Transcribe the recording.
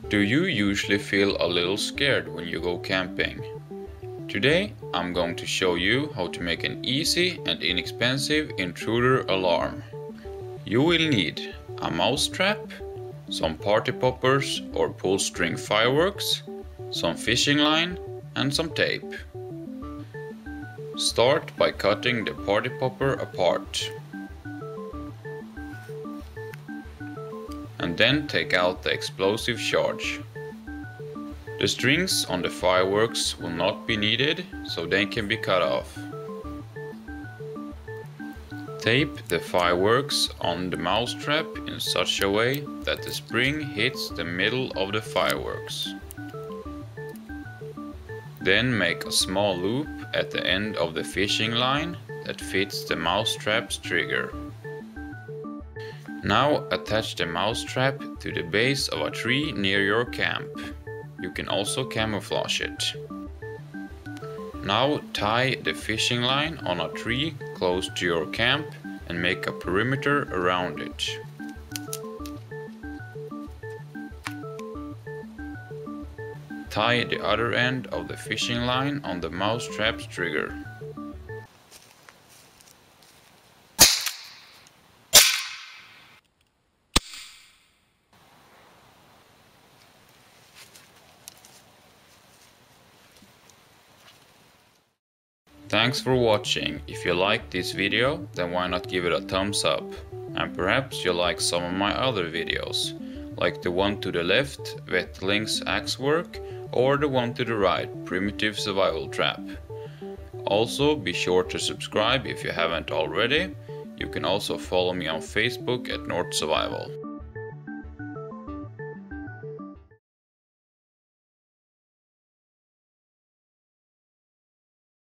Do you usually feel a little scared when you go camping? Today I'm going to show you how to make an easy and inexpensive intruder alarm. You will need a mouse trap, some party poppers or pull string fireworks, some fishing line and some tape. Start by cutting the party popper apart. And then take out the explosive charge. The strings on the fireworks will not be needed, so they can be cut off. Tape the fireworks on the mousetrap in such a way that the spring hits the middle of the fireworks. Then make a small loop at the end of the fishing line that fits the mousetrap's trigger. Now attach the mousetrap to the base of a tree near your camp. You can also camouflage it. Now tie the fishing line on a tree close to your camp and make a perimeter around it. Tie the other end of the fishing line on the mousetrap's trigger. Thanks for watching. If you liked this video, then why not give it a thumbs up? And perhaps you like some of my other videos, like the one to the left, Vettling's axe work, or the one to the right, primitive survival trap. Also, be sure to subscribe if you haven't already. You can also follow me on Facebook at NorthSurvival.